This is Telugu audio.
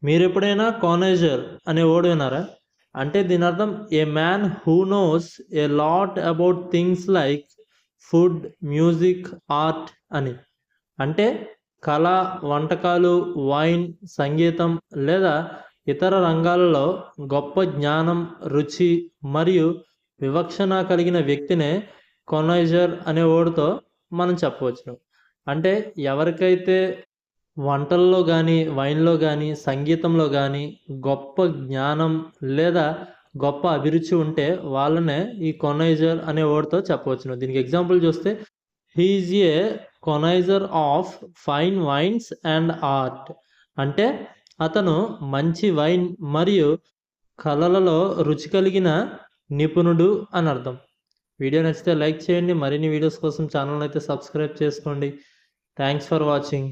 మీరు ఎప్పుడైనా కానైజర్ అనే వర్డ్ విన్నారా? అంటే దీని అర్థం ఏ man who knows a lot about things like food, music, art అని. అంటే కళ, వంటకాలు, వైన్, సంగీతం లేదా ఇతర రంగాలలో గొప్ప జ్ఞానం, రుచి మరియు వివక్షణ కలిగిన వ్యక్తినే కొనైజర్ అనే వర్డ్తో మనం చెప్పవచ్చు. అంటే ఎవరికైతే వంటల్లో కానీ, వైన్‌లో గానీ, సంగీతంలో గానీ గొప్ప జ్ఞానం లేదా గొప్ప అభిరుచి ఉంటే వాళ్ళనే ఈ కొనైజర్ అనే వర్డ్‌తో చెప్పవచ్చును. దీనికి ఎగ్జాంపుల్ చూస్తే he is a connoisseur of fine wines and art. అంటే అతను మంచి వైన్ మరియు కళలలో రుచి కలిగిన నిపుణుడు అని అర్థం. వీడియో నచ్చితే లైక్ చేయండి. మరిన్ని వీడియోస్ కోసం ఛానల్‌ని అయితే సబ్స్క్రైబ్ చేసుకోండి. Thanks for watching.